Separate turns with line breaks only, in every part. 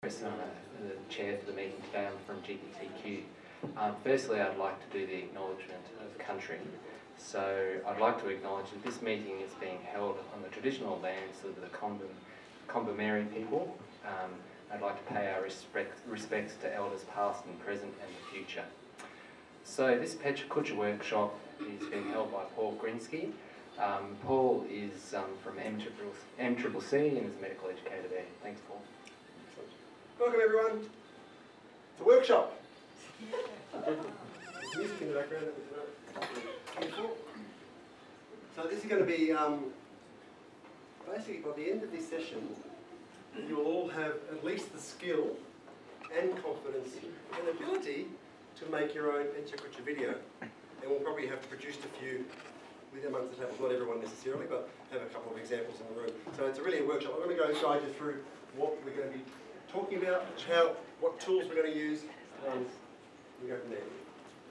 The chair for the meeting today. I'm from GPTQ. Firstly, I'd like to do the acknowledgement of country. So I'd like to acknowledge that this meeting is being held on the traditional lands of the Kombumerri people. I'd like to pay our respects to elders past and present and the future. So this Pecha Kucha workshop is being held by Paul Grinsky. Paul is from MCCC and is a medical educator there. Thanks, Paul.
Welcome everyone. It's a workshop. There's music in the background. Beautiful. So this is going to be basically by the end of this session, you'll all have at least the skill and confidence and ability to make your own Pecha Kucha video. And we'll probably have produced a few with amongst the tables, not everyone necessarily, but have a couple of examples in the room. So it's really a workshop. I'm going to go guide you through what we're going to be talking about, what tools we're going to use. We go from there.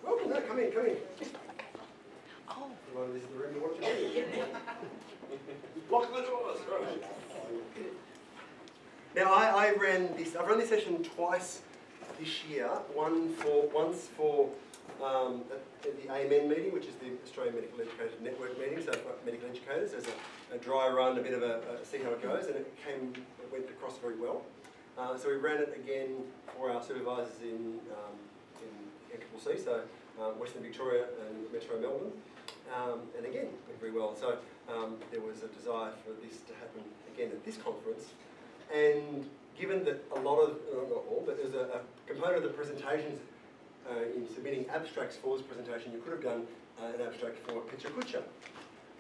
Welcome, no, come in. Oh. This is the room you want to be in. Lock the doors. Right. Now I've run this session twice this year. Once for the AMN meeting, which is the Australian Medical Educators Network meeting, so for medical educators, there's a dry run, a bit of a see how it goes, and it went across very well. So we ran it again for our supervisors in MCCC, so Western Victoria and Metro Melbourne, and again went very well. So there was a desire for this to happen again at this conference, and given that a lot of, not all, but there's a component of the presentations in submitting abstracts for this presentation, you could have done an abstract for Pecha Kucha.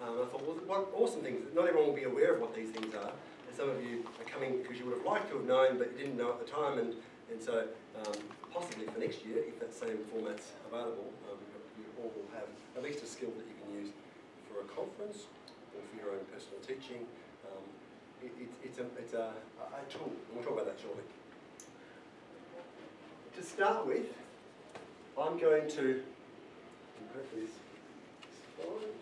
I thought, well, what awesome things. Not everyone will be aware of what these things are. And some of you are coming because you would have liked to have known, but you didn't know at the time. And so possibly for next year, if that same format's available, you all will have at least a skill that you can use for a conference or for your own personal teaching. It's a tool, and we'll talk about that shortly. To start with, I'm going to hopefully this slide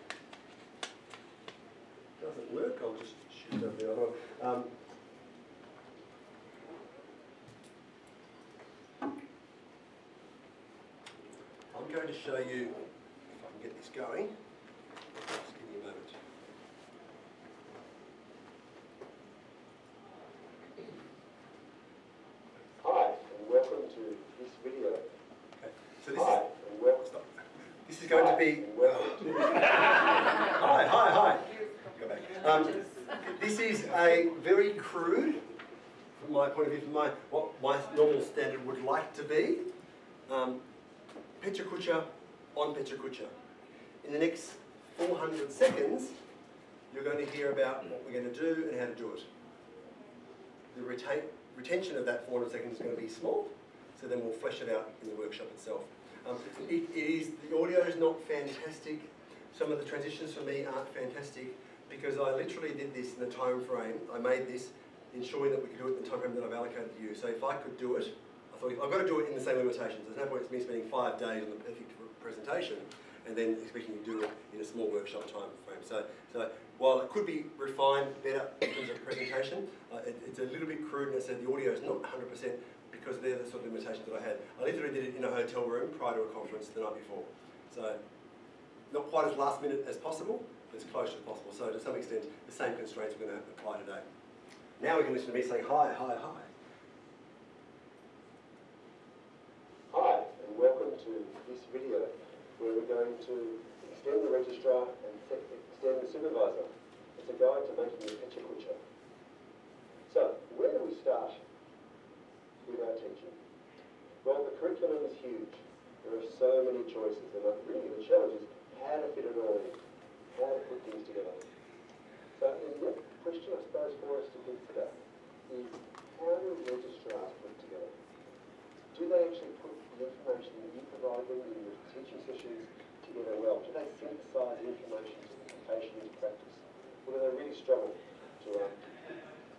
doesn't work. I'll just shoot over the other one. I'm going to show you, if I can get this going. Just give me a moment. Hi, and welcome to this video. Okay. So this and welcome. Stop. This is going to be. Hi. Go back. This is a very crude, from my point of view, what my normal standard would like to be. Pecha Kucha on Pecha Kucha. In the next 400 seconds, you're going to hear about what we're going to do and how to do it. The retention of that 400 seconds is going to be small, so then we'll flesh it out in the workshop itself. The audio is not fantastic. Some of the transitions for me aren't fantastic because I literally did this in the time frame. I made this ensuring that we could do it in the time frame that I've allocated to you. So if I could do it, I thought I've got to do it in the same limitations. There's no point in me spending 5 days on the perfect presentation and then expecting to do it in a small workshop time frame. So while it could be refined better in terms of presentation, it's a little bit crude, and I said the audio is not 100% because they're the sort of limitations that I had. I literally did it in a hotel room prior to a conference the night before. So not quite as last minute as possible, but as close as possible. So to some extent, the same constraints we're going to apply today. Now we can listen to me saying hi. Hi, and welcome to this video where we're going to extend the registrar and extend the supervisor. It's a guide to making your Pecha Kucha. So, where do we start with our teaching? Well, the curriculum is huge. There are so many choices, and really the challenge is how to fit it all in, how to put things together. So, the question I suppose for us to consider is how do registrars put together? Do they actually put the information that you provide them in your teaching sessions together well? Do they synthesise information to application into practice? Or do they really struggle to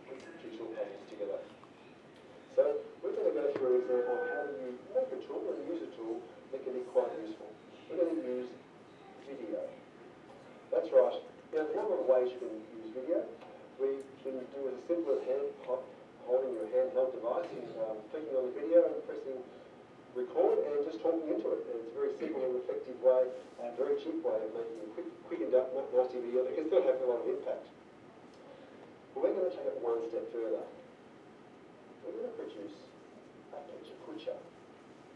put the jigsaw puzzles together? So we're going to go through an example of how do you make a tool and use a tool that can be quite useful. We're going to use video. That's right. There are a number of ways you can use video. We can do as simple as holding your handheld device and clicking on the video and pressing record and just talking into it. And it's a very simple and effective way, and very cheap way of making a quick and nasty video that can still have a lot of impact. But we're going to take it one step further. We're going to produce a Pecha Kucha.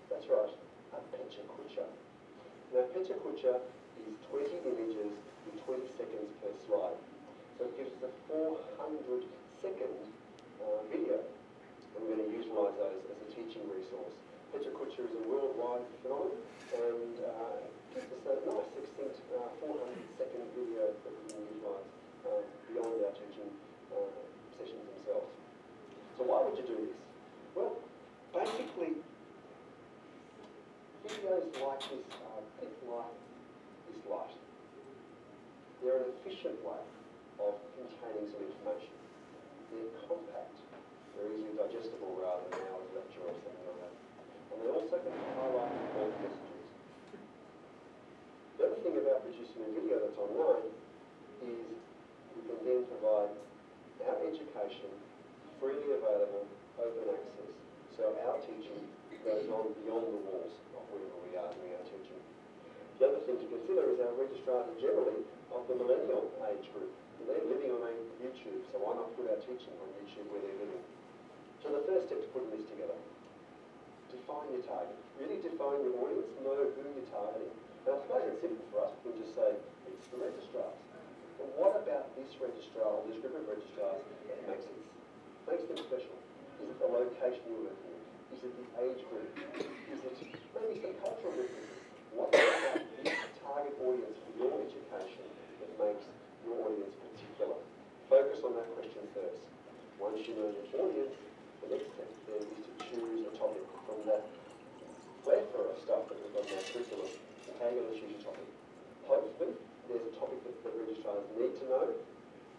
That's right, a Pecha Kucha. Now, Pecha Kucha is 20 images in 20 seconds per slide. So it gives us a 400-second video, and we're going to utilise those as a teaching resource. Pecha Kucha is a worldwide phenomenon, and gives us a nice, succinct 400-second video that we can utilise beyond our teaching sessions themselves. So why would you do this? Well, basically, videos like this are a bit like this light. They're an efficient way of containing some information. They're compact, they're easily digestible rather than an hour's lecture or something like that. And they also can highlight important messages. The other thing about producing a video that's online is we can then provide our education freely available, open access. So our teaching goes on beyond the walls of wherever we are doing our teaching. The other thing to consider is our registrars are generally of the millennial age group. They're living on YouTube, so why not put our teaching on YouTube where they're living? So the first step to putting this together, define your target. Really define your audience, know who you're targeting. Now I suppose it's simple for us, we can just say, it's the registrars. But what about this registrar or this group of registrars that makes them special? Is it the location you're working in? Is it the age group? Is it maybe some cultural differences? What about this target audience for your education that makes your audience particular? Focus on that question first. Once you know your audience, the next step then is to choose a topic from that plethora of stuff that we've got in our curriculum. And how are you going to choose a topic? Hopefully, there's a topic that the registrars need to know,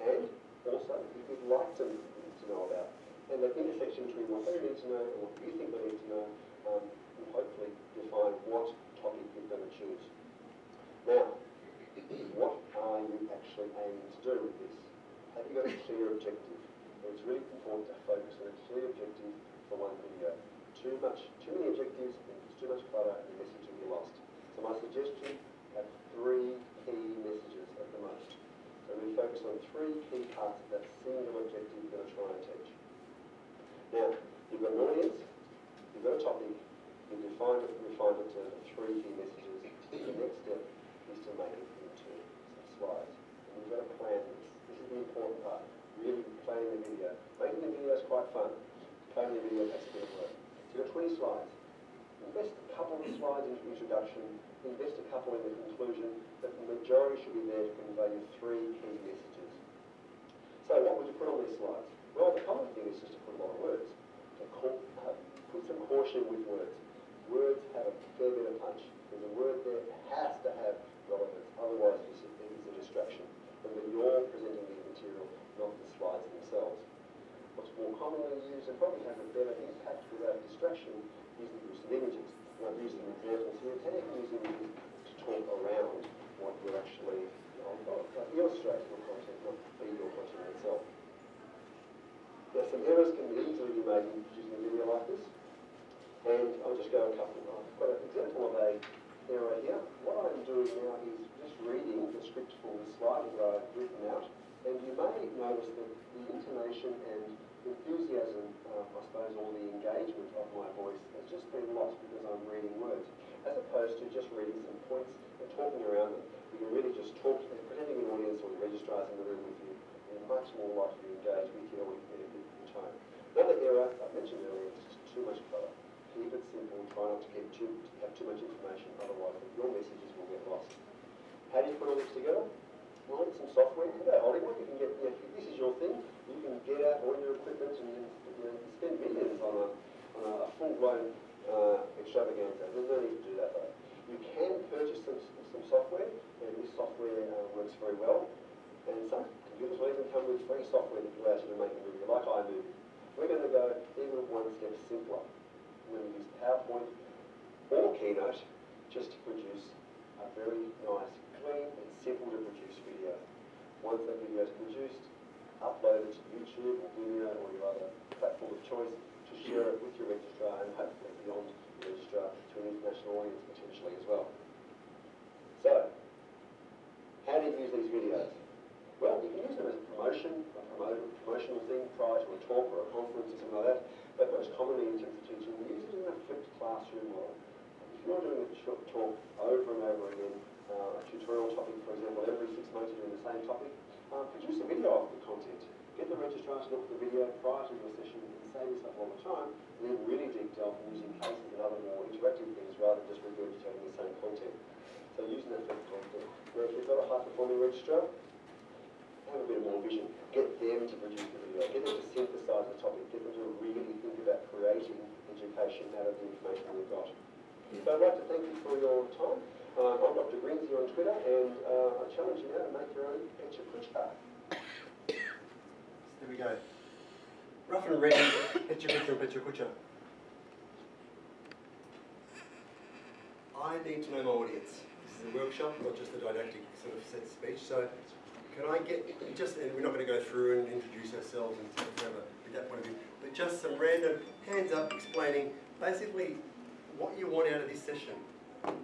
and also if you'd like them to know about. And the intersection between what they need to know and what you think they need to know will hopefully define what topic you're going to choose. Now, what are you actually aiming to do with this? Have you got a clear objective? And it's really important to focus on a clear objective for one video. Too many objectives, and there's too much clutter, and the message will be lost. So my suggestion, have 3 key messages at the most. So we focus on 3 key parts of that single objective you're going to try and teach. Now, you've got an audience, you've got a topic, you've refined it to 3 key messages. The next step is to make it into some slides. And you've got to plan this. This is the important part. Really planning the video. Making the video is quite fun. Planning the video takes a bit of work. So you've got 20 slides. Invest a couple of slides in the introduction, invest a couple in the conclusion, but the majority should be there to convey your 3 key messages. So what would you put on these slides? Well, the common thing is just to put a lot of words. So put some caution with words. Words have a fair bit of punch. There's a word there that has to have relevance, otherwise it is a distraction. And that you're presenting the material, not the slides themselves. What's more commonly used and probably has a better impact without distraction is the use of images. And I've used some examples here. How you can use images to talk around what you're actually illustrating your content, not be your content itself. Now, some errors can easily be made in producing a video like this. And I'll just go a couple. I've got an example of a error here. What I'm doing now is just reading the script for the slide that I've written out. And you may notice that the intonation and enthusiasm, I suppose, or the engagement of my voice has just been lost because I'm reading words, as opposed to just reading some points and talking around them. You can really just talk, presenting an audience or the registrars in the room with you, and much more likely to engage with you or in a good tone. Another error I mentioned earlier is just too much clutter. Keep it simple, try not to have too much information, otherwise your messages will get lost. How do you put all this together? Well, with some software, Hollywood, you can get, if this is your thing, you can get out all your equipment and spend millions on a full-blown extravaganza. There's no need to do that though. You can purchase some software, and this software works very well. And some computers will even come with free software that allows you to make a movie, like iMovie. We're going to go even one step simpler. We're going to use PowerPoint or Keynote just to produce a very nice, clean and simple to produce video. Once that video is produced,
upload it to YouTube or Vimeo or your other platform of choice to share it with your registrar and hopefully beyond your registrar to an international audience potentially as well. So, how do you use these videos? Well, you can use them as a promotional thing prior to a talk or a conference or something like that, but most commonly in terms of teaching, you use it in a flipped classroom model. If you're doing a short talk over and over again, a tutorial topic, for example, every 6 months you're doing the same topic, produce a video of the content. Get the registrar to look at the video prior to your session and save yourself all the time, and then really deep delve using cases and other more interactive things rather than just regurgitating the same content. So using that flipped content. Now if you've got a high-performing registrar, have a bit more vision. Get them to produce the video. Get them to synthesize the topic. Get them to really think about creating education out of the information we've got. So I'd like to thank you for your time. I'm Dr. Grinzy on Twitter, and I challenge you now to make your own Pecha Kucha.
There we go. Rough and ready, Pecha Kucha and Pecha Kucha. I need to know my audience. This is a workshop, not just a didactic sort of set speech. So can I get, and we're not going to go through and introduce ourselves and whatever at that point of view, but just some random hands up explaining basically what you want out of this session. And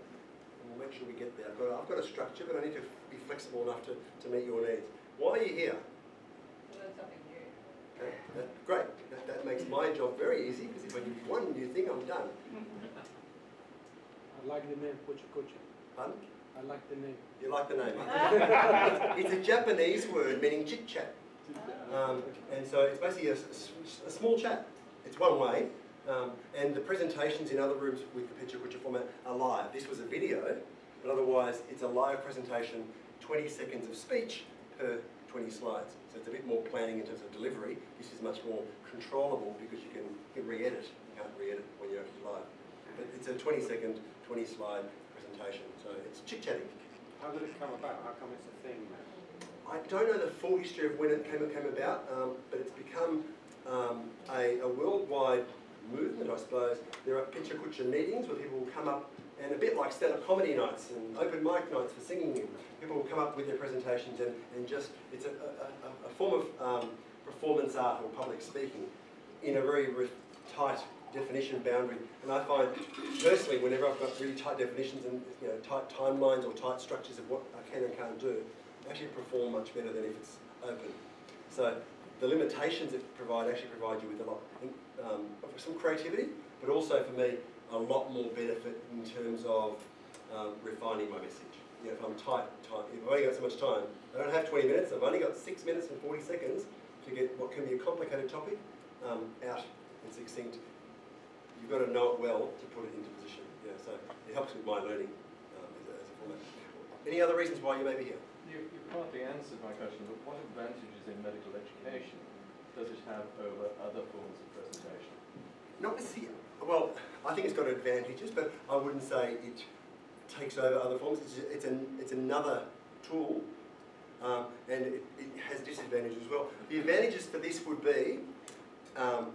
we'll make sure we get there. I've got a structure, but I need to be flexible enough to meet your needs. Why are you here?
Learn something new.
Okay, great. That makes my job very easy, because if I give you one new thing, I'm done.
I like the name Kucha Kucha.
Pardon?
I like the name.
You like the name? It's a Japanese word meaning chit-chat. And so it's basically a small chat. It's one way. And the presentations in other rooms with the Pecha Kucha format are live. This was a video, but otherwise it's a live presentation, 20 seconds of speech per 20 slides. So it's a bit more planning in terms of delivery. This is much more controllable because you can re-edit. You can't re-edit when you're actually live. But it's a 20-second, 20-slide presentation. So it's chit-chatting.
How did it come about? How come it's a thing now?
I don't know the full history of when it came about, but it's become a worldwide movement, I suppose. There are Pecha Kucha meetings where people will come up, and a bit like stand-up comedy nights and open mic nights for singing, people will come up with their presentations and just, it's a form of performance art or public speaking in a very tight definition boundary. And I find, personally, whenever I've got really tight definitions and tight timelines or tight structures of what I can and can't do, I actually perform much better than if it's open. So the limitations it actually provide you with a lot of some creativity, but also for me, a lot more benefit in terms of refining my message. If I'm tight, if I've only got so much time, I don't have 20 minutes, I've only got 6 minutes and 40 seconds to get what can be a complicated topic out and succinct. You've got to know it well to put it into position. So it helps with my learning as a format. Any other reasons why you may be here?
You partly answered my question, but what advantages in medical education does it have over other forms of presentation?
Not necessarily. Well, I think it's got advantages, but I wouldn't say it takes over other forms. It's another tool, and it has disadvantages as well. The advantages for this would be,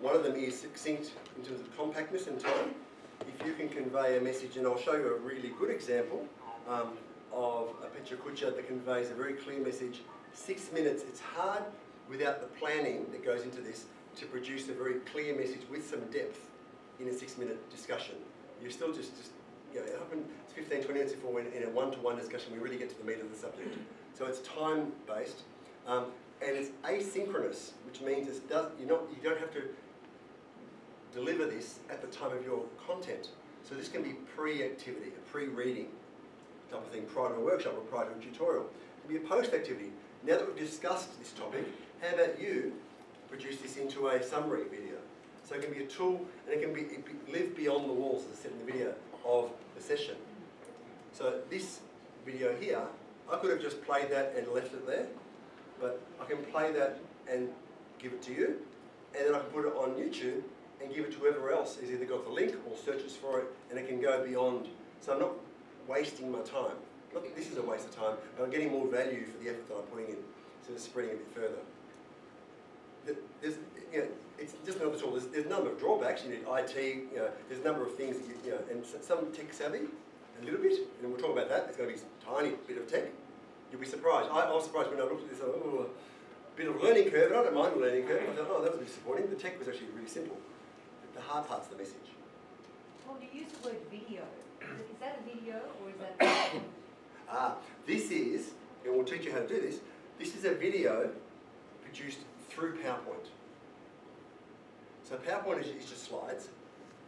one of them is succinct in terms of compactness and time. If you can convey a message, and I'll show you a really good example of a Pecha Kucha that conveys a very clear message. 6 minutes. It's hard without the planning that goes into this to produce a very clear message with some depth in a 6-minute discussion. You're still just often it's 15, 20 minutes before in a one-to-one discussion we really get to the meat of the subject. So it's time-based. And it's asynchronous, which means you don't have to deliver this at the time of your content. So this can be pre-activity, a pre-reading type of thing, prior to a workshop or prior to a tutorial. It can be a post-activity. Now that we've discussed this topic, how about you produce this into a summary video? So it can be a tool, and it can live beyond the walls, as I said in the video, of the session. So this video here, I could have just played that and left it there, but I can play that and give it to you, and then I can put it on YouTube and give it to whoever else has either got the link or searches for it, and it can go beyond. So I'm not wasting my time. Not that this is a waste of time, but I'm getting more value for the effort that I'm putting in, so it's spreading a bit further. It's just another tool. There's a number of drawbacks. You need IT. There's a number of things. And some tech savvy, a little bit, and we'll talk about that. It's going to be a tiny bit of tech. You'll be surprised. I was surprised when I looked at this. bit of a learning curve, and I don't mind the learning curve. I thought, oh, that was a bit disappointing. The tech was actually really simple. The hard part's the message.
Well, you use the word video. Is that a video or is that?
This is, and we'll teach you how to do this, this is a video produced through PowerPoint. So PowerPoint is just slides.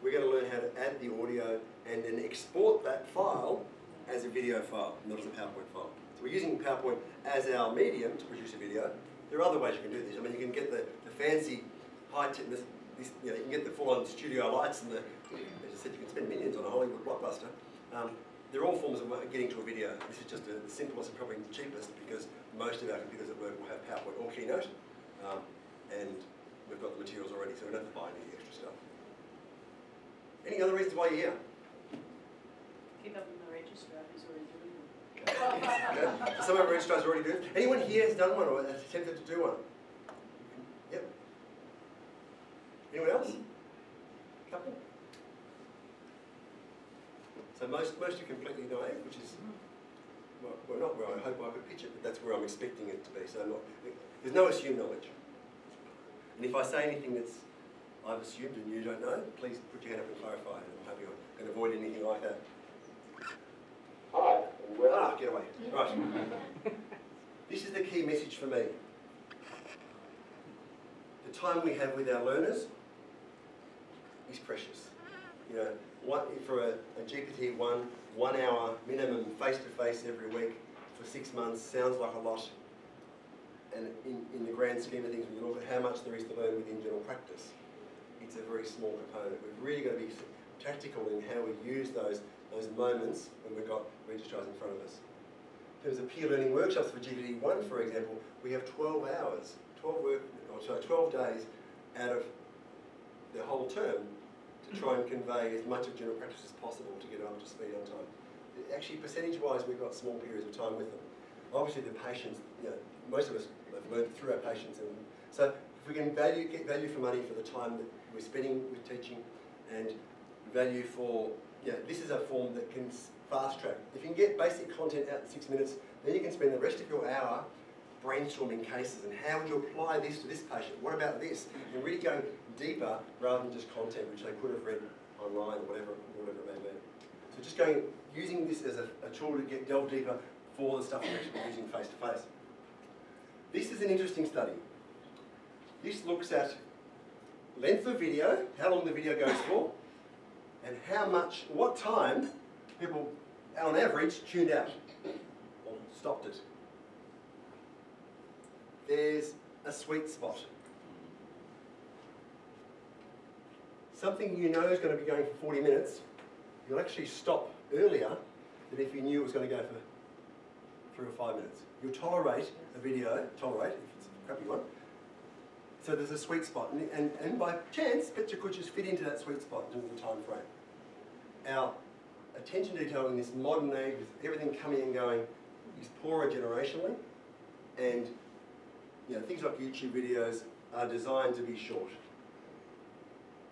We're going to learn how to add the audio and then export that file as a video file, not as a PowerPoint file. So we're using PowerPoint as our medium to produce a video. There are other ways you can do this. I mean, you can get the fancy high-tech, you know, you can get the full-on studio lights and as I said, you can spend millions on a Hollywood blockbuster. They're all forms of getting to a video. This is just the simplest and probably the cheapest because most of our computers at work will have PowerPoint or Keynote, and we've got the materials already, so we don't have to buy any extra stuff. Any other reasons why you're here?
Keep up with the registrar who's already doing it.
Okay. So some of our registrars already do it. Anyone here has done one or has attempted to do one? Yep. Anyone else? Couple? So most are completely naive, which is, well, not where I hope I could pitch it, but that's where I'm expecting it to be. So there's no assumed knowledge. And if I say anything that's I've assumed and you don't know, please put your hand up and clarify, and I'm happy I can avoid anything like that.
Hi, and welcome.
Get away. Right. This is the key message for me. The time we have with our learners is precious. You know, for a GPT 1 hour minimum face-to-face every week for 6 months sounds like a lot. And in the grand scheme of things, when you look at how much there is to learn within general practice, it's a very small component. We've really got to be tactical in how we use those moments when we've got registrars in front of us. In terms of peer learning workshops for GPT-1, for example, we have 12 hours, 12 days out of the whole term to try and convey as much of general practice as possible to get them up to speed on time. Actually, percentage-wise, we've got small periods of time with them. Obviously, the patients, you know, most of us have learned through our patients, and so if we can get value for money for the time that we're spending with teaching, and value for, you know, this is a form that can fast track. If you can get basic content out in 6 minutes, then you can spend the rest of your hour brainstorming cases and how would you apply this to this patient? What about this? And really going deeper rather than just content which they could have read online or whatever it may be. So just using this as a tool to delve deeper for the stuff we're actually using face to face. This is an interesting study. This looks at length of video, how long the video goes for, and what time people, on average, tuned out or stopped it. There's a sweet spot. Something you know is going to be going for 40 minutes, you'll actually stop earlier than if you knew it was going to go for 3 or 5 minutes. You'll tolerate a video, if it's a crappy one. So there's a sweet spot, and by chance, Pecha Kuchas fit into that sweet spot in terms of the time frame. Our attention detail in this modern age, with everything coming and going, is poorer generationally, and you know, things like YouTube videos are designed to be short.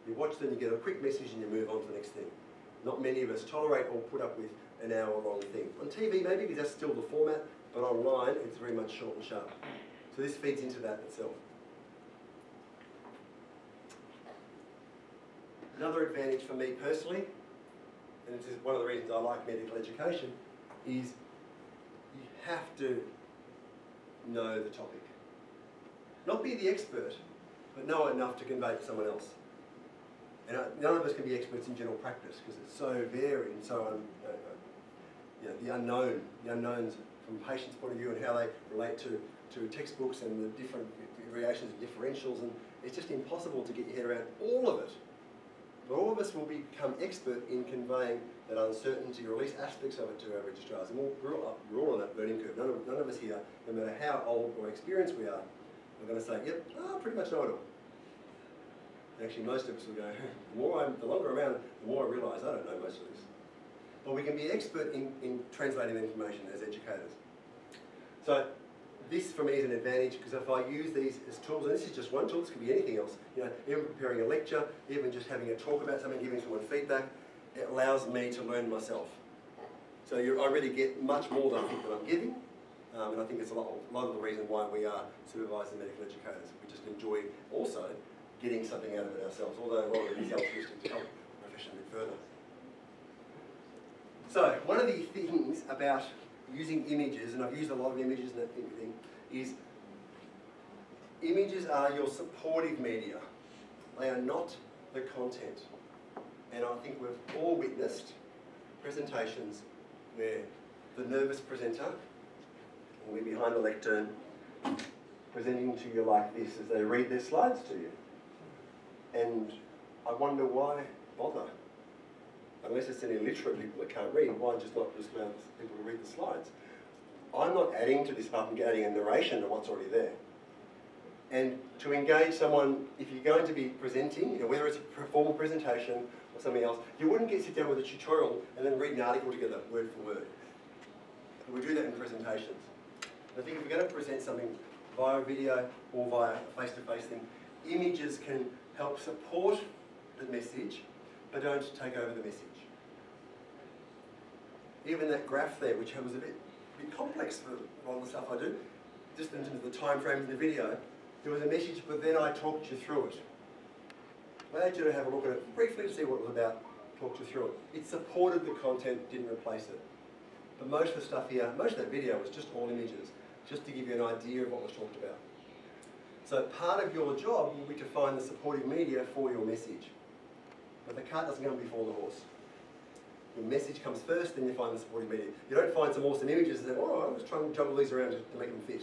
You watch them, you get a quick message, and you move on to the next thing. Not many of us tolerate or put up with an hour-long thing. On TV, maybe, because that's still the format, but online, it's very much short and sharp. So this feeds into that itself. Another advantage for me personally, and this is one of the reasons I like medical education, is you have to know the topic. Not be the expert, but know enough to convey it to someone else. And none of us can be experts in general practice because it's so varied and so the unknowns from a patient's point of view and how they relate to textbooks and the different variations of differentials, and it's just impossible to get your head around all of it. But all of us will become expert in conveying that uncertainty, or at least aspects of it, to our registrars. And we're all on that learning curve. None of us here, no matter how old or experienced we are going to say, yep, I pretty much know it all. Actually, most of us will go, the longer I'm around, the more I realise I don't know most of this. But we can be expert in translating the information as educators. So this, for me, is an advantage, because if I use these as tools, and this is just one tool, this could be anything else, you know, even preparing a lecture, even just having a talk about something, giving someone feedback, it allows me to learn myself. So I really get much more than I think that I'm giving, And I think it's a lot of the reason why we are supervised medical educators. We just enjoy also getting something out of it ourselves, although a lot of it is altruistic to help the profession a bit further. So, one of the things about using images, and I've used a lot of images and everything, is images are your supportive media. They are not the content. And I think we've all witnessed presentations where the nervous presenter will be behind the lectern presenting to you like this as they read their slides to you. And I wonder why bother? Unless it's any illiterate people that can't read, why just not just allow people to read the slides? I'm not adding to this apart from adding a narration to what's already there. And to engage someone, if you're going to be presenting, whether it's a formal presentation or something else, you wouldn't sit down with a tutorial and then read an article together, word for word. We do that in presentations. I think if we're going to present something via video or via a face-to-face thing, images can help support the message, but don't take over the message. Even that graph there, which was a bit complex for a lot of the stuff I do, just in terms of the time frames in the video, there was a message, but then I talked you through it. I allowed you to have a look at it briefly to see what it was about, talked you through it. It supported the content, didn't replace it. But most of the stuff here, most of that video was just all images, just to give you an idea of what was talked about. So part of your job will be to find the supportive media for your message. But the cart doesn't come before the horse. Your message comes first, then you find the supportive media. You don't find some awesome images and say, oh, I'm just trying to juggle these around to make them fit.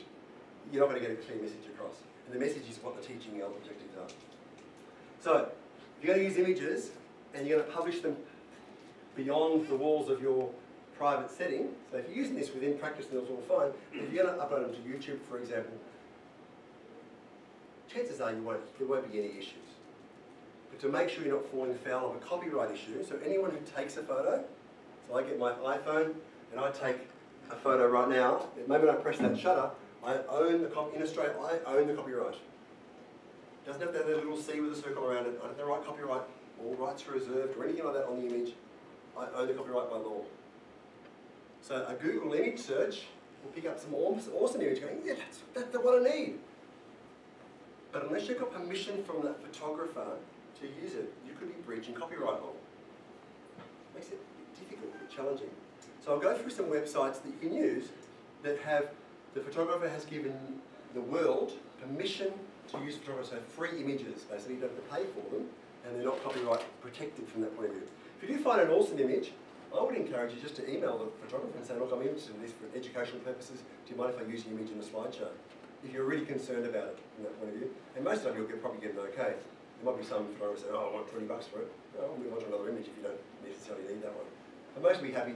You're not going to get a clear message across. And the message is what the teaching objectives are. So, if you're going to use images, and you're going to publish them beyond the walls of your private setting, so if you're using this within practice, then it's all fine. If you're going to upload them to YouTube, for example, chances are there won't be any issues. But to make sure you're not falling foul of a copyright issue, so anyone who takes a photo, so I get my iPhone and I take a photo right now, the moment I press that shutter, I own the in Australia, I own the copyright. It doesn't have to have a little C with a circle around it. I don't have the right copyright, all rights are reserved, or anything like that on the image. I own the copyright by law. So a Google image search will pick up some awesome image going, yeah, that's what I need. But unless you've got permission from that photographer to use it, you could be breaching copyright law. Makes it difficult, a bit challenging. So I'll go through some websites that you can use that have, the photographer has given the world permission to use photographers, so free images. Basically, you don't have to pay for them, and they're not copyright protected from that point of view. If you do find an awesome image, I would encourage you just to email the photographer and say, look, I'm interested in this for educational purposes. Do you mind if I use the image in a slideshow? If you're really concerned about it from that point of view. And most of you will probably get an okay. There might be some photographers say, oh, I want $20 for it. No, I'll move on to another image if you don't necessarily need that one. But most will be happy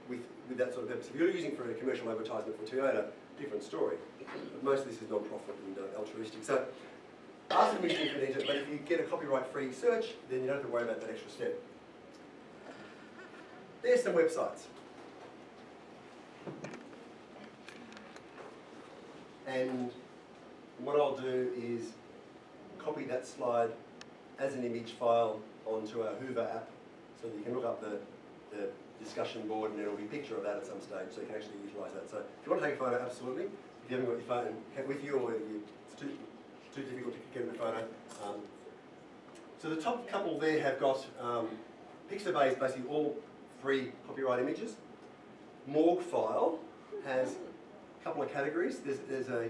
with that sort of purpose. If you're using for a commercial advertisement for Toyota, different story. But most of this is non-profit and altruistic. So ask permission if you need it, but if you get a copyright-free search, then you don't have to worry about that extra step. There's some websites. And what I'll do is copy that slide as an image file onto our Hoover app so that you can look up the discussion board and there will be a picture of that at some stage so you can actually utilise that. So if you want to take a photo, absolutely. If you haven't got your phone with you or it's too difficult to get in a photo. So the top couple there have got, Pixabay is basically all free copyright images. Morguefile has a couple of categories. There's a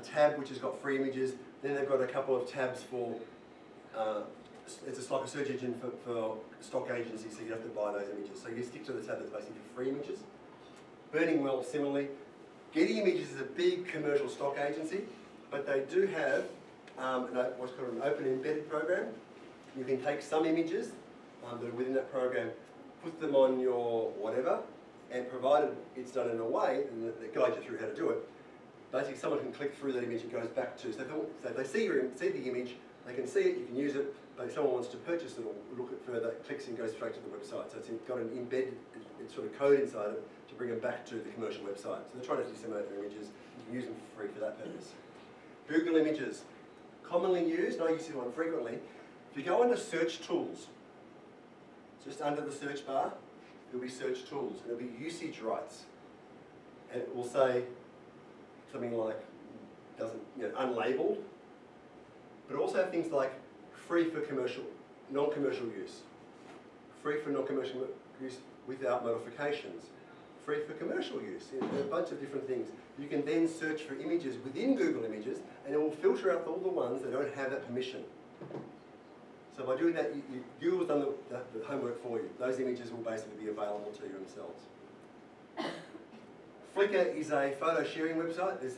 tab which has got free images. Then they've got a couple of tabs for, it's like a search engine for stock agencies, so you have to buy those images. So you stick to the tab that's basically for free images. Burning Well, similarly. Getty Images is a big commercial stock agency, but they do have what's called an open embedded program. You can take some images that are within that program, put them on your whatever, and provided it's done in a way that guides you through how to do it, basically someone can click through that image and goes back to, so if they see the image, they can see it, you can use it, but if someone wants to purchase it or look at further, it clicks and goes straight to the website. So it's got an embedded sort of code inside it to bring them back to the commercial website. So they're trying to disseminate their images, you can use them for free for that purpose. Google Images, commonly used, I use this one frequently. If you go under search tools, just under the search bar, there'll be search tools, and there'll be usage rights. And it will say, something like unlabeled, but also have things like free for commercial, non-commercial use, free for non-commercial use without modifications, free for commercial use, a bunch of different things. You can then search for images within Google Images, and it will filter out all the ones that don't have that permission. So by doing that, Google's done the homework for you. Those images will basically be available to you themselves. Flickr is a photo sharing website. There's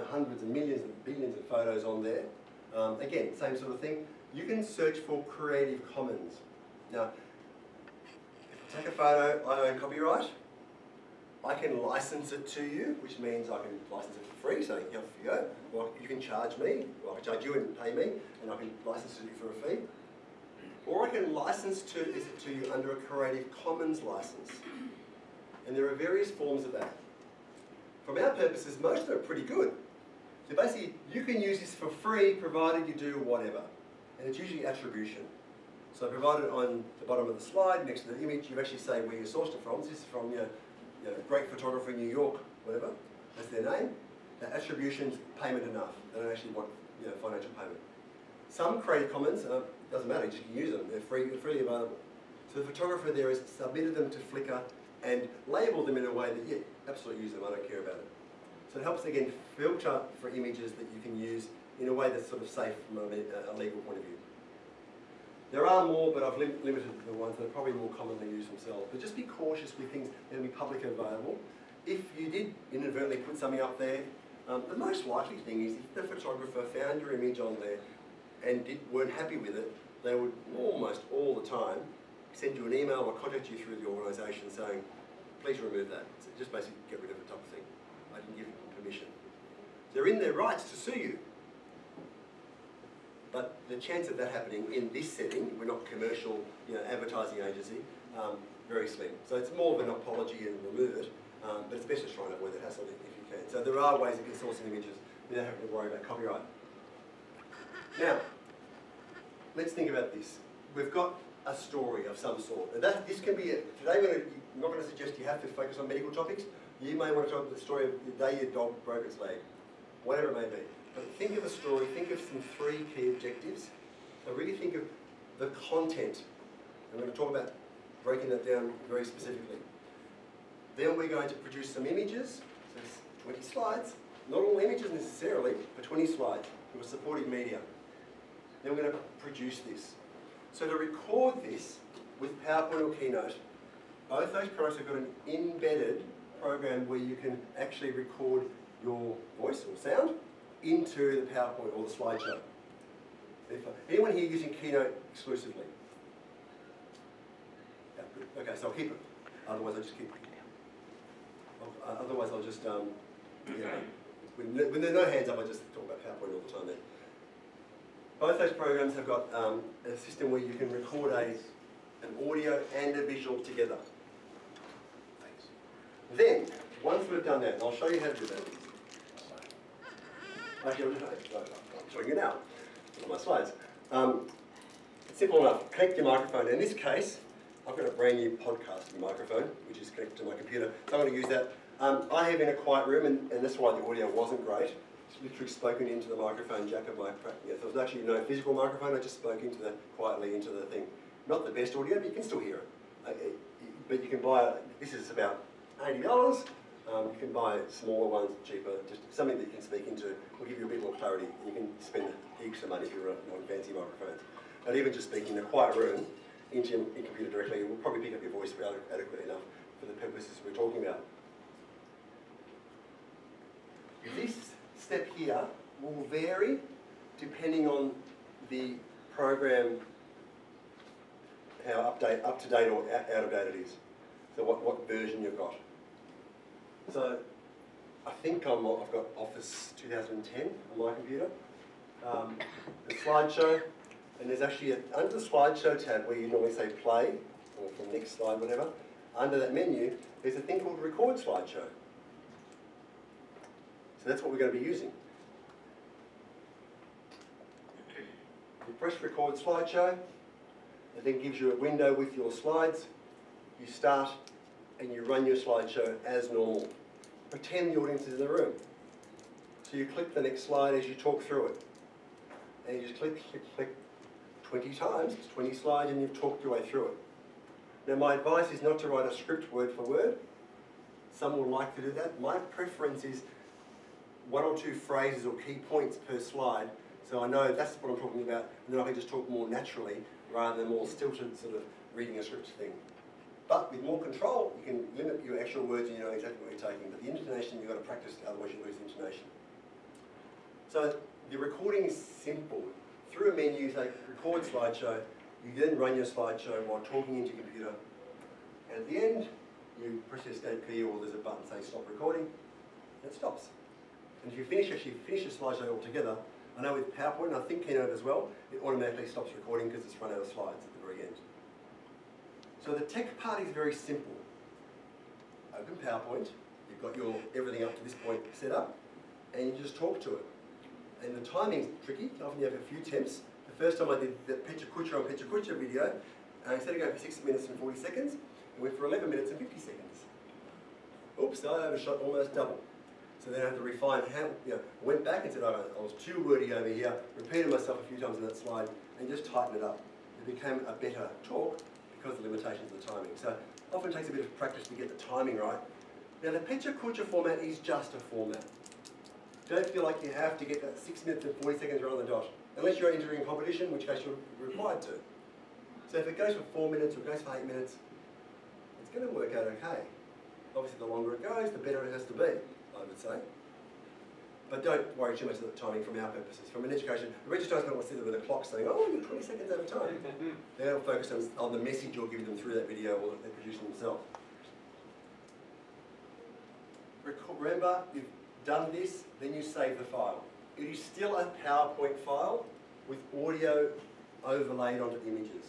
hundreds and millions and billions of photos on there. Again, same sort of thing. You can search for Creative Commons. Now, if I take a photo, I own copyright. I can license it to you, which means I can license it for free, so off you go. Or you can charge me, or I can charge you and pay me, and I can license it to you for a fee. Or I can license it to you under a Creative Commons license. And there are various forms of that. From our purposes, most of them are pretty good. So basically, you can use this for free, provided you do whatever. And it's usually attribution. So provided on the bottom of the slide, next to the image, you actually say where you sourced it from. This is from great photographer in New York, whatever. That's their name. Now, attribution's payment enough. They don't actually want financial payment. Some Creative Commons, doesn't matter, you just can use them. They're freely available. So the photographer there has submitted them to Flickr and labelled them in a way that, yeah, absolutely use them, I don't care about it. So it helps, again, filter for images that you can use in a way that's sort of safe from a legal point of view. There are more, but I've limited the ones that are probably more commonly used themselves. But just be cautious with things that will be publicly available. If you did inadvertently put something up there, the most likely thing is if the photographer found your image on there and weren't happy with it, they would almost all the time send you an email or contact you through the organisation saying, please remove that. So just basically get rid of it type of thing. I didn't give them permission. They're in their rights to sue you. But the chance of that happening in this setting, we're not commercial advertising agency, very slim. So it's more of an apology and remove it, but it's best to try and avoid the hassle if you can. So there are ways of sourcing images without having to worry about copyright. Now, let's think about this. We've got a story of some sort. And this can be it. Today I'm not going to suggest you have to focus on medical topics. You may want to talk about the story of the day your dog broke its leg, whatever it may be. But think of a story, think of some 3 key objectives. So really think of the content. I'm going to talk about breaking that down very specifically. Then we're going to produce some images, so 20 slides. Not all images necessarily, but 20 slides with supportive media. Then we're going to produce this. So to record this with PowerPoint or Keynote, both those products have got an embedded program where you can actually record your voice or sound into the PowerPoint or the slideshow. Anyone here using Keynote exclusively? Yeah, good. Okay, so I'll keep it. Otherwise I'll just keep it. Otherwise I'll just, when there are no hands up, I just talk about PowerPoint all the time then. Both those programs have got a system where you can record an audio and a visual together. Thanks. Then, once we've done that, and I'll show you how to do that. Actually, I'm showing you now. Look at my slides. It's simple enough. Connect your microphone. In this case, I've got a brand new podcasting microphone, which is connected to my computer. So I'm going to use that. I have in a quiet room, and that's why the audio wasn't great. It's literally spoken into the microphone jack of my practice. There was actually no physical microphone. I just spoke quietly into the thing. Not the best audio, but you can still hear it. But you can buy this is about $80. You can buy smaller ones, cheaper, just something that you can speak into. Will give you a bit more clarity. You can spend heaps of money if you're on fancy microphones. And even just speaking in a quiet room into your computer directly, it will probably pick up your voice adequately enough for the purposes we're talking about. This step here will vary depending on the program, how up to date or out of date it is. So what version you've got. So I think I've got Office 2010 on my computer. The slideshow, and there's actually under the slideshow tab where you normally say play, or from next slide, whatever, under that menu, there's a thing called record slideshow. So that's what we're going to be using. You press record slideshow, it then gives you a window with your slides. You start and you run your slideshow as normal. Pretend the audience is in the room. So you click the next slide as you talk through it. And you just click, click, click 20 times. It's 20 slides and you've talked your way through it. Now my advice is not to write a script word for word. Some will like to do that. My preference is 1 or 2 phrases or key points per slide, so I know that's what I'm talking about, and then I can just talk more naturally rather than more stilted sort of reading a script thing. But with more control, you can limit your actual words and you know exactly what you're taking. But the intonation, you've got to practice, otherwise you lose the intonation. So the recording is simple. Through a menu, you say record slideshow. You then run your slideshow while talking into your computer. And at the end, you press the escape key or there's a button saying stop recording, and it stops. And if you finish your slideshow altogether, I know with PowerPoint, and I think Keynote as well, it automatically stops recording because it's run out of slides at the very end. So the tech part is very simple. Open PowerPoint, you've got your everything up to this point set up, and you just talk to it. And the timing's tricky, often you have a few attempts. The first time I did the Pecha Kucha on Pecha Kucha video, instead of going for 6 minutes and 40 seconds, it went for 11 minutes and 50 seconds. Oops, I overshot almost double. So then I had to refine how, went back and said, oh, I was too wordy over here, repeated myself a few times in that slide, and just tightened it up. It became a better talk because of the limitations of the timing. So it often takes a bit of practice to get the timing right. Now the Pecha Kucha format is just a format. Don't feel like you have to get that 6 minutes and 40 seconds right on the dot, unless you're entering a competition, in which case you're required to. So if it goes for 4 minutes or it goes for 8 minutes, it's going to work out okay. Obviously the longer it goes, the better it has to be, I would say. But don't worry too much about the timing from our purposes. From an education, the registrars don't want to sit there with a clock saying, oh, you're 20 seconds over time. They'll focus on the message you're giving them through that video or that they're producing themselves. Remember, you've done this, then you save the file. It is still a PowerPoint file with audio overlaid onto the images.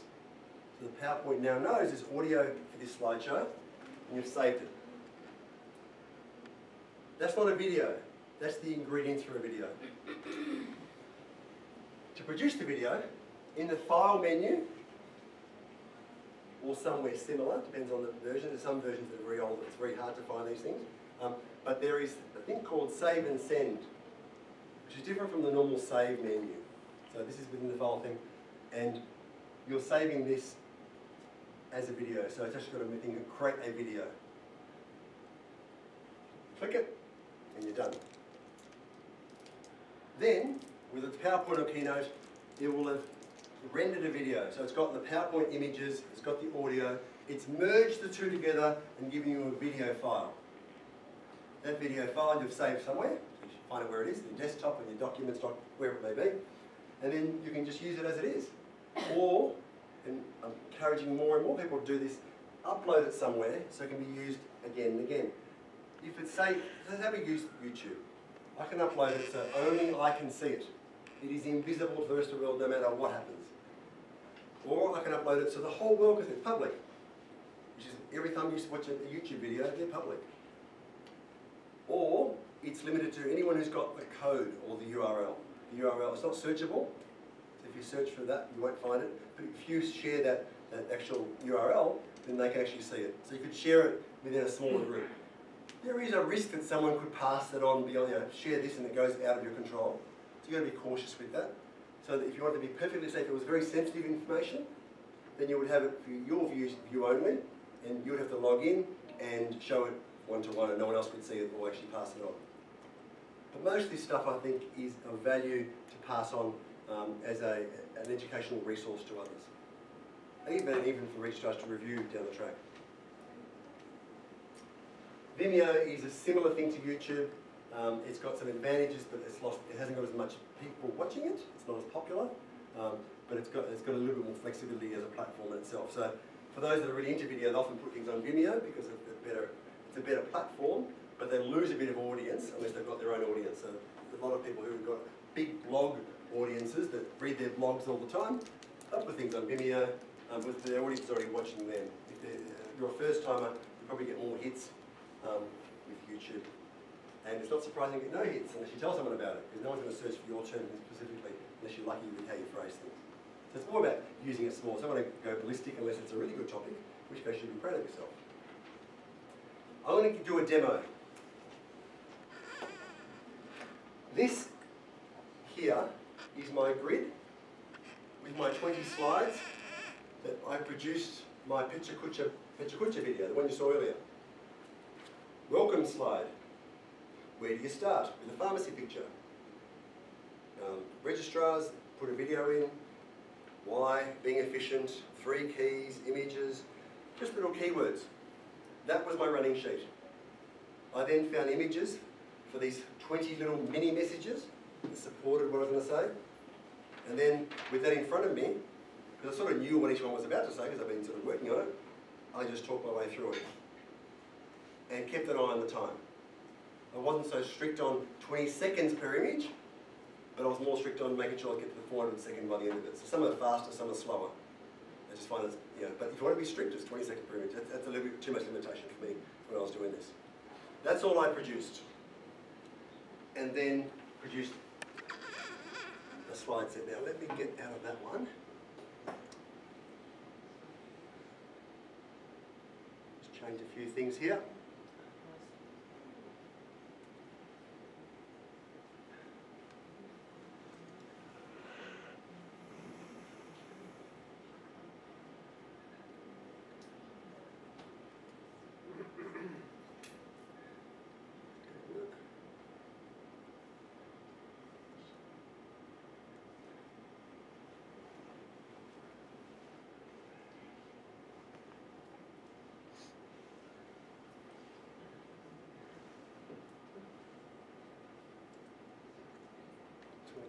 So the PowerPoint now knows there's audio for this slideshow, and you've saved it. That's not a video. That's the ingredients for a video. To produce the video, in the File menu, or somewhere similar, depends on the version. There's some versions that are very old, it's very hard to find these things. But there is a thing called Save and Send, which is different from the normal Save menu. So this is within the file thing, and you're saving this as a video. So it's actually got a thing of create a video. Click it, and you're done. Then, with the PowerPoint or Keynote, it will have rendered a video. So it's got the PowerPoint images, it's got the audio, it's merged the two together and given you a video file. That video file you've saved somewhere, so you should find out where it is, your desktop or your documents, wherever it may be, and then you can just use it as it is. Or, and I'm encouraging more and more people to do this, upload it somewhere so it can be used again and again. If it's, say, that's how we use YouTube. I can upload it so only I can see it. It is invisible to the rest of the world no matter what happens. Or I can upload it to the whole world because it's public. Which is every time you watch a YouTube video, they're public. Or it's limited to anyone who's got the code or the URL. The URL is not searchable. So if you search for that, you won't find it. But if you share that actual URL, then they can actually see it. So you could share it within a smaller group. There is a risk that someone could pass it on beyond, share this and it goes out of your control. So you've got to be cautious with that. So that if you want to be perfectly safe, if it was very sensitive information, then you would have it for your view only, and you would have to log in and show it one-to-one and no one else could see it or actually pass it on. But most of this stuff, I think, is of value to pass on as an educational resource to others. Even for registrars to review down the track. Vimeo is a similar thing to YouTube. It's got some advantages, but it hasn't got as much people watching it. It's not as popular, but it's got a little bit more flexibility as a platform in itself. So for those that are really into video, they often put things on Vimeo because it's a better platform, but they lose a bit of audience unless they've got their own audience. So there's a lot of people who've got big blog audiences that read their blogs all the time. They'll put things on Vimeo with their audience already watching them. If you're a first timer, you probably get more hits with YouTube. And it's not surprising to get no hits unless you tell someone about it, because no one's going to search for your term specifically unless you're lucky with how you phrase things. So it's more about using it small. So I don't want to go ballistic unless it's a really good topic, in which case you should be proud of yourself. I want to do a demo. This here is my grid with my 20 slides that I produced my Pecha Kucha video, the one you saw earlier. Welcome slide. Where do you start? With a pharmacy picture. Registrars, put a video in. Why? Being efficient. 3 keys, images, just little keywords. That was my running sheet. I then found images for these 20 little mini messages that supported what I was going to say. And then with that in front of me, because I sort of knew what each one was about to say because I've been sort of working on it, I just talked my way through it and kept an eye on the time. I wasn't so strict on 20 seconds per image, but I was more strict on making sure I get to the 400 second by the end of it. So some are faster, some are slower. I just find it's, but if you want to be strict, it's 20 seconds per image. That's a little bit too much limitation for me when I was doing this. That's all I produced. And then produced a slide set. Now let me get out of that one. Just change a few things here.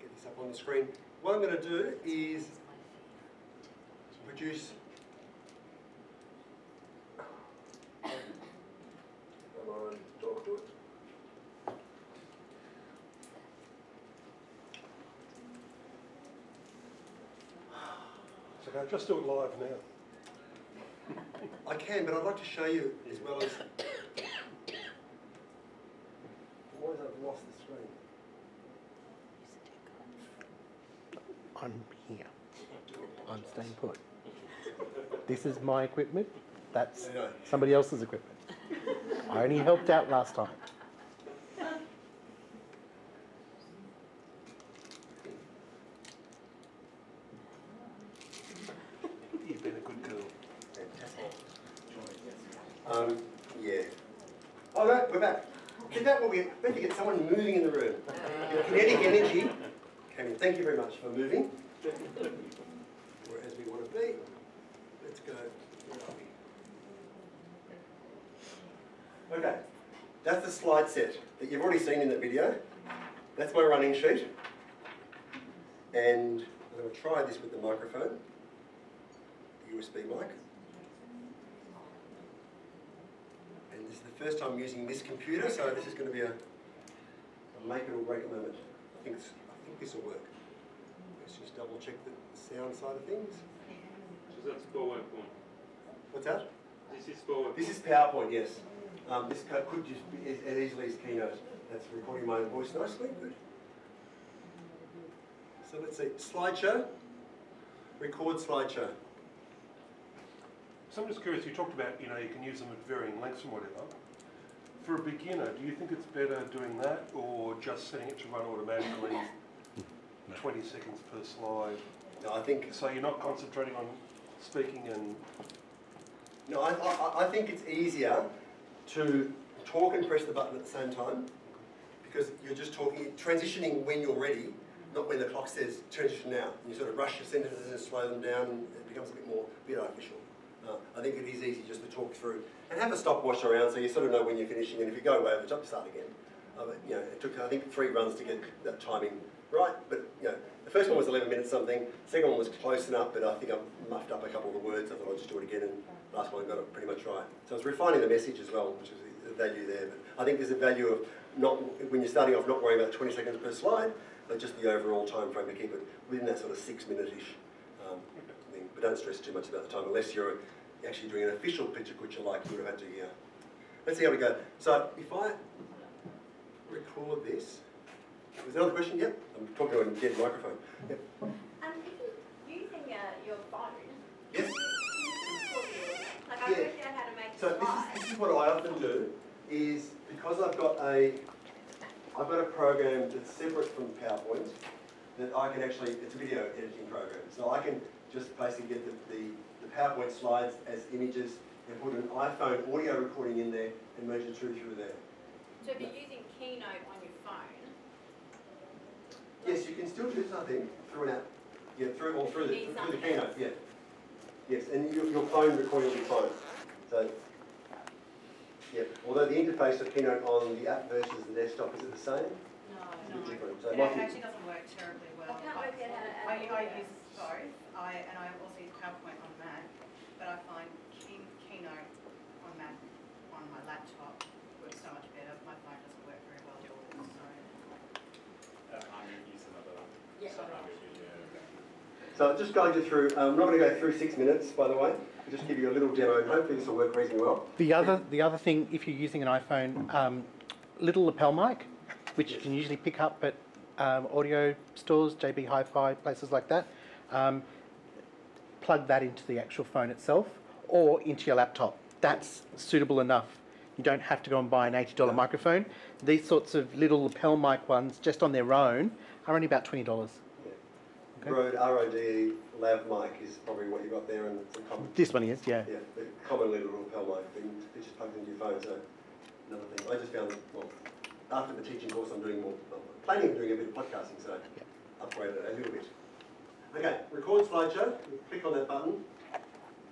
Get this up on the screen. What I'm going to do is produce
So can I just do it live now?
I can, but I'd like to show you as well as. Why have I lost the screen?
I'm here. I'm staying put. This is my equipment. That's somebody else's equipment. I only helped out last time.
You've been a good girl.
Yeah. Oh no, we're back. Is that what we meant to get someone moving in the room? Kinetic energy. Okay, thank you very much for moving. Whereas we want to be. Let's go. Okay, that's the slide set that you've already seen in the video. That's my running sheet. And I'm going to try this with the microphone, the USB mic. And this is the first time I'm using this computer, so this is going to be a make it or break it moment. I think this will work. Let's just double check the sound side of things.
So that's PowerPoint.
What's that?
This is PowerPoint.
This is PowerPoint, yes. This could just be as easily as Keynote. That's recording my own voice nicely. Good. So let's see. Slideshow. Record slideshow.
So I'm just curious, you talked about, you can use them at varying lengths and whatever. For a beginner, do you think it's better doing that or just setting it to run automatically 20 seconds per slide?
No, I think...
So you're not concentrating on speaking and...
No, I think it's easier to talk and press the button at the same time because you're just talking, transitioning when you're ready, not when the clock says transition now. You sort of rush your sentences and slow them down and it becomes a bit artificial. I think it is easy just to talk through and have a stopwatch around so you sort of know when you're finishing, and if you go way over the top, you start again. It took, I think, 3 runs to get that timing right, but the first one was 11 minutes something, the second one was close enough, but I think I muffed up a couple of the words. I thought I'd just do it again, and the last one I got it pretty much right. So it's refining the message as well, which is the value there. But I think there's a value of not, when you're starting off, not worrying about 20 seconds per slide, but just the overall time frame to keep it within that sort of 6-minute-ish thing. But don't stress too much about the time unless you're actually doing an official Pecha Kucha like you would have had to here. Let's see how we go. So if I record this, was there another question? Yep. I'm talking to a dead microphone. Yep.
If you're using your phone,
yes.
Like I worked out how to make
So this is what I often do, is because I've got a I've got a program that's separate from PowerPoint that I can actually, it's a video editing program. So I can just basically get the PowerPoint slides as images and put an iPhone audio recording in there and merge the two through there.
So if you're using Keynote on your phone,
Yes, you can still do something through an app. Yeah, through the Keynote, yeah. Yes, and your phone recording will be fine. So, yeah, although the interface of Keynote on the app versus the desktop, is it the same?
No,
It's a
no.
bit different. So
It
might be-
actually doesn't work terribly well.
I can't work out how to add
I
audio.
use both, and I also use PowerPoint on Mac, but I find Keynote on Mac, on my laptop, works so much better. My phone doesn't work very well at all, so.
I'm using another.
Yeah.
So just going you through, I'm not going to go through 6 minutes, by the way. I'll just give you a little demo, and hopefully this will work reasonably well.
The other thing, if you're using an iPhone, little lapel mic, which you can usually pick up at audio stores, JB Hi-Fi, places like that, plug that into the actual phone itself or into your laptop. That's suitable enough. You don't have to go and buy an $80 microphone. These sorts of little lapel mic ones, just on their own, are only about $20. Okay.
Rode RODE lav mic is probably what you got there, and it's a common.
This one is, yeah.
Yeah, the common little lapel mic thing, it just plugs into your phone. So another thing, I just found, well, after the teaching course, I'm planning on doing a bit of podcasting, so upgrade it a little bit. Okay, record slideshow. You click on that button,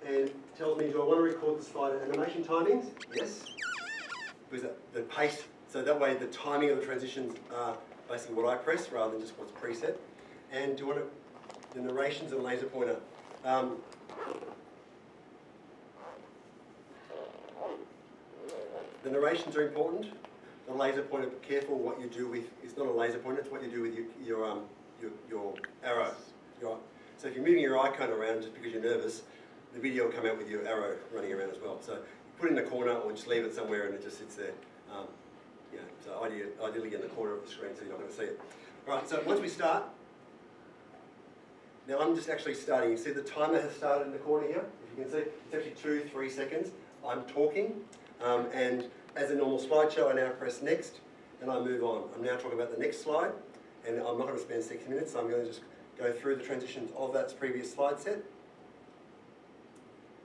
and it tells me, do I want to record the slide at animation timings? Yes. Because the pace, so that way the timing of the transitions are basically what I press rather than just what's preset. And do you want the narrations and laser pointer. The narrations are important. The laser pointer, be careful what you do with, it's not a laser pointer, it's what you do with your arrow. So if you're moving your icon around just because you're nervous, the video will come out with your arrow running around as well. So put it in the corner or just leave it somewhere and it just sits there. So ideally in the corner of the screen so you're not going to see it. Right, so once we start, now I'm just actually starting. You see the timer has started in the corner here. If you can see, it's actually 2-3 seconds. I'm talking, and as a normal slideshow, I now press next, and I move on. I'm now talking about the next slide, and I'm not going to spend 60 minutes, so I'm going to just go through the transitions of that previous slide set.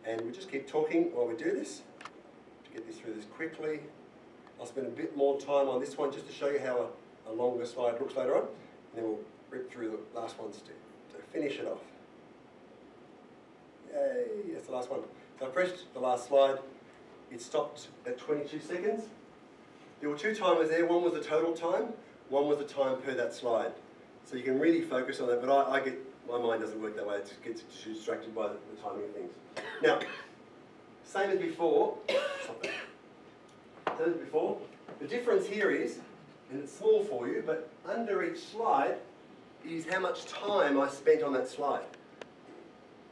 And we just keep talking while we do this, to get this through this quickly. I'll spend a bit more time on this one just to show you how a longer slide looks later on, and then we'll rip through the last ones to finish it off. Yay, that's the last one. So I pressed the last slide. It stopped at 22 seconds. There were 2 timers there. One was the total time, one was the time per that slide. So you can really focus on that, but my mind doesn't work that way. It just gets distracted by the timing of things. Now, same as before, same as before, the difference here is, and it's small for you, but under each slide is how much time I spent on that slide.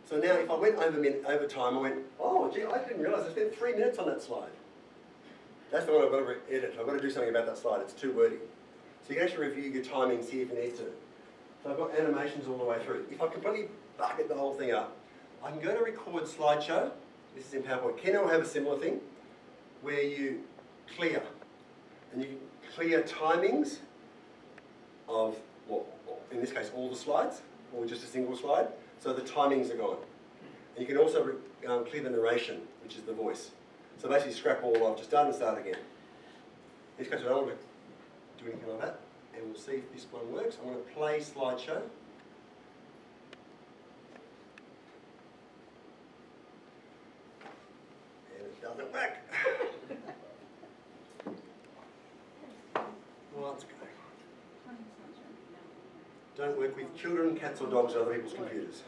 So now if I went over time, I went, oh gee, I didn't realise I spent 3 minutes on that slide. That's the one I've got to edit. I've got to do something about that slide. It's too wordy. So you can actually review your timings here if you need to. So I've got animations all the way through. If I completely bucket the whole thing up, I can go to record slideshow. This is in PowerPoint. Keynote will have a similar thing where you clear. And you clear timings of, well, in this case, all the slides, or just a single slide. So the timings are gone. And you can also clear the narration, which is the voice. So basically scrap all I've just done and start again. In this case, I don't want to do anything like that. And we'll see if this one works. I'm going to play slideshow. And it doesn't work. Well, let's go. Don't work with children, cats or dogs or other people's computers.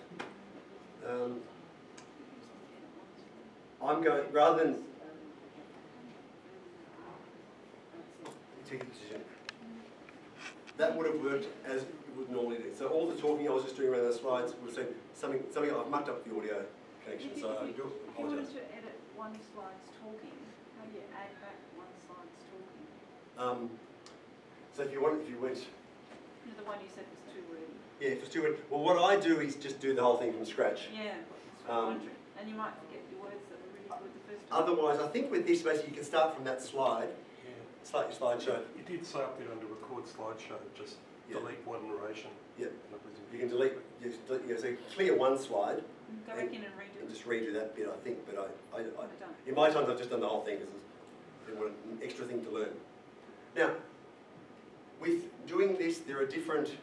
I'm going, rather than take a decision, that would have worked as it would normally do. So all the talking I was just doing around the slides would have said something I've mucked up the audio connection, so I do
If you wanted
apologise.
to edit one slide's talking, how do you add back one slide's talking?
So if you went,
You know, the one you said was too wordy.
yeah, if it's too wordy, well what I do is just do the whole thing from scratch.
Yeah, that's what I'm wondering. And you might forget your words that were really good the first time.
Otherwise, I think with this basically you can start from that slide Start your slideshow.
You did say up there under record slideshow, just
Yeah.
delete one narration.
Yeah.
And it was in-
You can delete, so clear one slide
Go back in and redo
and
it.
just redo that bit, I think, but
Done.
in my times I've just done the whole thing because it's an extra thing to learn. Now, with doing this, there are different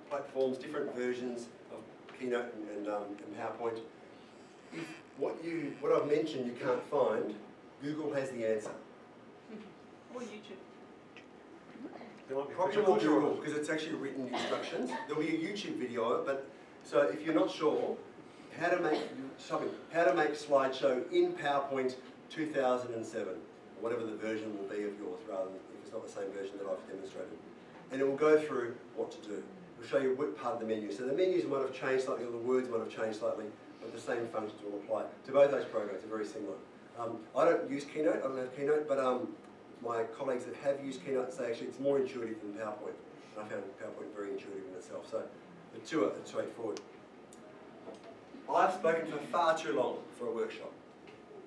platforms, different versions of Keynote and PowerPoint. If what I've mentioned you can't find, Google has the answer.
Or YouTube.
There might be
Probably
Kucha
more
on
Google
it.
because it's actually written instructions. There'll be a YouTube video of it, but so if you're not sure how to make slideshow in PowerPoint 2007, or whatever the version will be of yours, rather than if it's not the same version that I've demonstrated, and it will go through what to do. It'll show you what part of the menu. So the menus might have changed slightly, or the words might have changed slightly, but the same functions will apply to both those programs. They're very similar. I don't use Keynote. I don't have Keynote, but my colleagues that have used Keynote say actually it's more intuitive than PowerPoint. And I found PowerPoint very intuitive in itself. So the two are straightforward. I've spoken for far too long for a workshop.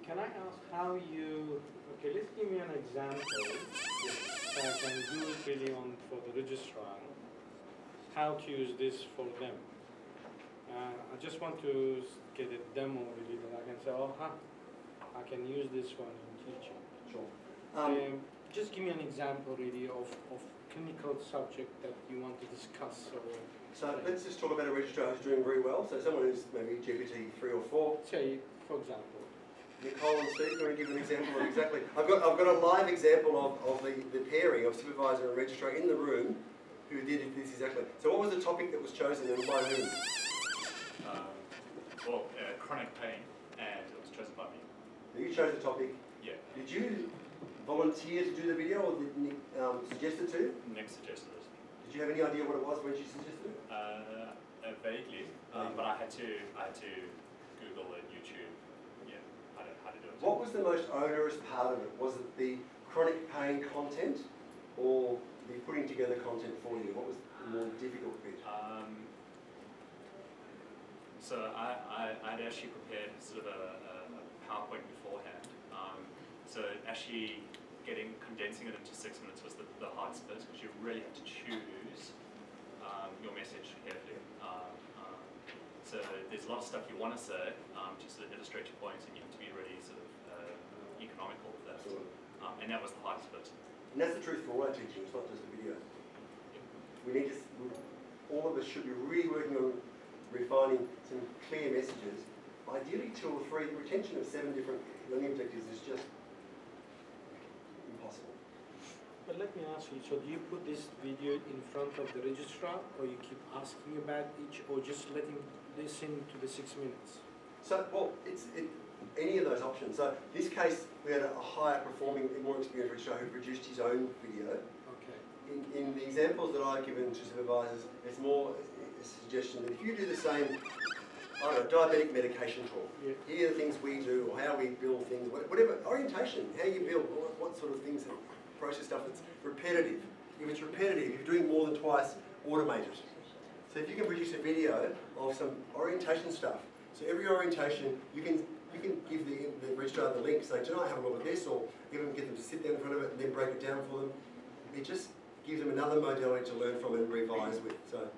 Can I ask how you, okay, let's give me an example so I can do it really on for the registrar, how to use this for them. I just want to get a demo really that I can say, oh, I can use this one in teaching.
Sure.
Just give me an example really of clinical subject that you want to discuss.
So let's just talk about a registrar who's doing very well. So someone who's maybe GPT 3 or 4.
Say, for example.
Nicole and Steve, can we give an example of exactly? I've got a live example of the pairing of supervisor and registrar in the room who did this exactly. So what was the topic that was chosen and by whom?
Chronic pain, and it was chosen by me.
So you chose the topic.
Yeah.
Did you volunteer to do the video or did Nick suggest it to you?
Nick suggested it.
Did you have any idea what it was when she suggested it?
Vaguely, but I had to Google and YouTube. Yeah, how to do it.
What was the most onerous part of it? Was it the chronic pain content or the putting together content for you? What was the more difficult bit?
So I'd actually prepared sort of a PowerPoint beforehand. So actually condensing it into 6 minutes was the hardest bit because you really have to choose your message carefully. So there's a lot of stuff you want to say to sort of illustrate your points, and you have to be really sort of economical with that. And that was the hardest bit.
And that's the truth for all our teaching, it's not just the video. We need to, all of us should be really working on refining some clear messages. Ideally 2 or 3, the retention of 7 different learning objectives is just impossible.
But let me ask you, so do you put this video in front of the registrar, or you keep asking about each, or just let him listen to the 6 minutes?
So, well, it's any of those options. So, this case, we had a higher performing, more experienced registrar who produced his own video.
Okay.
In the examples that I've given to supervisors, it's more a suggestion that if you do the same, I don't know, diabetic medication talk, here are the things we do, or how we build things, whatever, orientation, how you build, what sort of things, process stuff that's repetitive. If it's repetitive, if you're doing more than twice, automate it. So if you can produce a video of some orientation stuff, so every orientation, you can give the registrar the link, say, tonight have a look at this, or even get them to sit down in front of it and then break it down for them. It just gives them another modality to learn from and revise with. So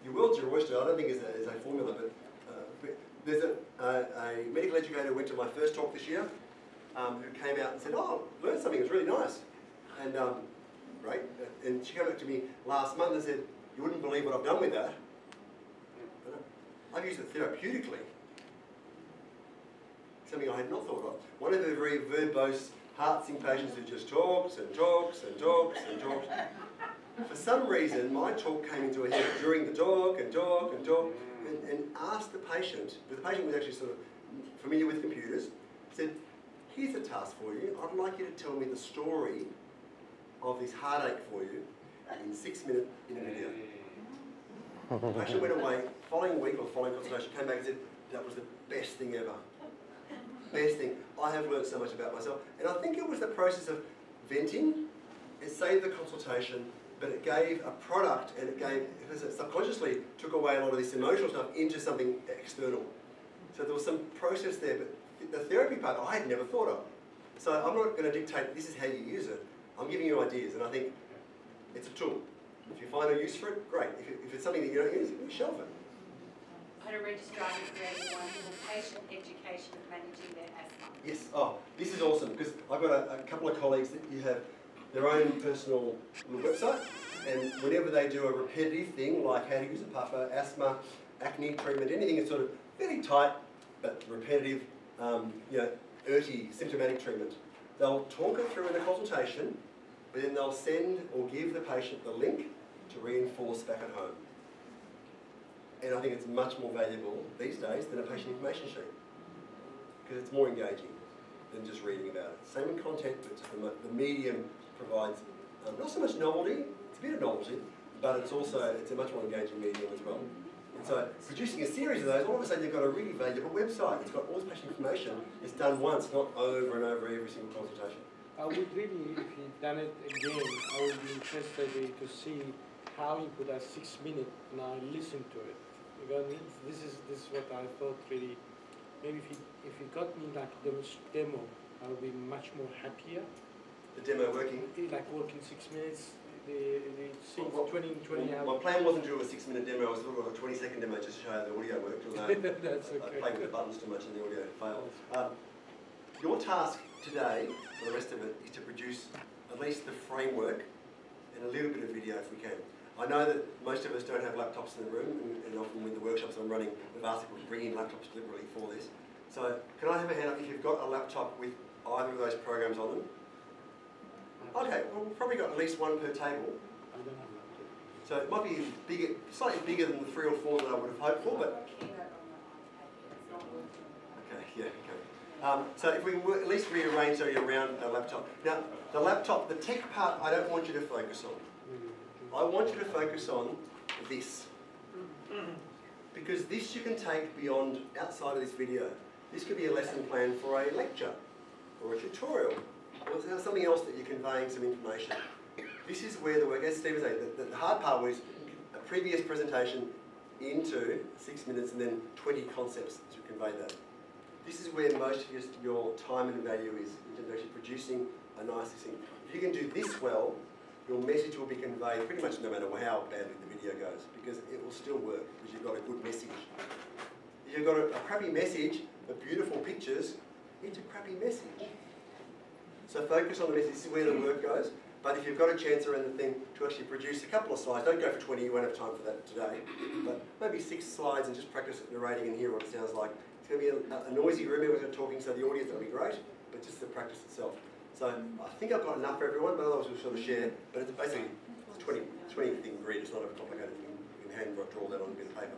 your world's your oyster. I don't think it's a formula, but there's a medical educator who went to my first talk this year who came out and said, oh, learned something, it was really nice. And right, and she came back to me last month and said, you wouldn't believe what I've done with that. I've used it therapeutically. Something I had not thought of. One of the very verbose, heart-sing patients who just talks and talks and talks and talks. For some reason, my talk came into a head during the talk and talk and talk, and asked the patient, but the patient was actually sort of familiar with computers, said, here's a task for you. I'd like you to tell me the story of this heartache for you in 6 minutes in a video. The patient went away, following week or following consultation, came back and said, that was the best thing ever. Best thing. I have learned so much about myself. And I think it was the process of venting. It saved the consultation, but it gave a product, and because it subconsciously took away a lot of this emotional stuff into something external. So there was some process there, but the therapy part I had never thought of. So I'm not going to dictate this is how you use it. I'm giving you ideas, and I think it's a tool. If you find a use for it, great. If it's something that you don't use, you shelve it.
I had a registrar who created one for patient education of managing their asthma.
Yes. Oh, this is awesome because I've got a couple of colleagues that you have their own personal little website, and whenever they do a repetitive thing like how to use a puffer, asthma, acne treatment, anything that's sort of fairly tight but repetitive, earthy, symptomatic treatment, they'll talk it through in a consultation, but then they'll send or give the patient the link to reinforce back at home. And I think it's much more valuable these days than a patient information sheet because it's more engaging than just reading about it. Same in content, but just the medium provides not so much novelty, it's a bit of novelty, but it's a much more engaging medium as well. And so producing a series of those, all of a sudden you've got a really valuable website. It's got all this patient information. It's done once, not over and over every single consultation.
I would really, if he'd done it again, I would be interested to see how he could have 6 minutes and I listened to it. Because this is what I thought really. Maybe if he got me like demo, I would be much more happier.
The demo working?
Like working 6 minutes. The 20 hours.
My plan wasn't to do a 6-minute demo. I was looking at a 20-second demo just to show how the audio worked. Although
That's okay.
I played with the buttons too much and the audio failed. Your task today, for the rest of it, is to produce at least the framework and a little bit of video if we can. I know that most of us don't have laptops in the room, and often with the workshops I'm running, we've asked people to bring in laptops deliberately for this. So can I have a hand up if you've got a laptop with either of those programs on them? Okay, well we've probably got at least one per table.
I don't have laptop.
So it might be bigger, slightly bigger than the 3 or 4 that I would have hoped for, but... Okay, yeah, okay. So if we can at least rearrange so you're around the laptop. Now, the laptop, the tech part, I don't want you to focus on. I want you to focus on this. Because this you can take beyond, outside of this video. This could be a lesson plan for a lecture, or a tutorial, or something else that you're conveying some information. This is where the work, as Steve was saying, the hard part was a previous presentation into 6 minutes and then 20 concepts to convey that. This is where most of your time and value is, in terms of actually producing a nice thing. If you can do this well, your message will be conveyed pretty much no matter how badly the video goes, because it will still work, because you've got a good message. If you've got a crappy message, but beautiful pictures, it's a crappy message. So focus on the message, this is where the work goes. But if you've got a chance around the thing to actually produce a couple of slides, don't go for 20, you won't have time for that today, but maybe 6 slides and just practice narrating and hear what it sounds like. It's going to be a noisy room, everyone's talking, so the audience will be great, but just the practice itself. So I think I've got enough for everyone, but otherwise we'll sort of share. But it's basically 20 thing grid, it's not a complicated thing. You can hand draw that on a bit of paper.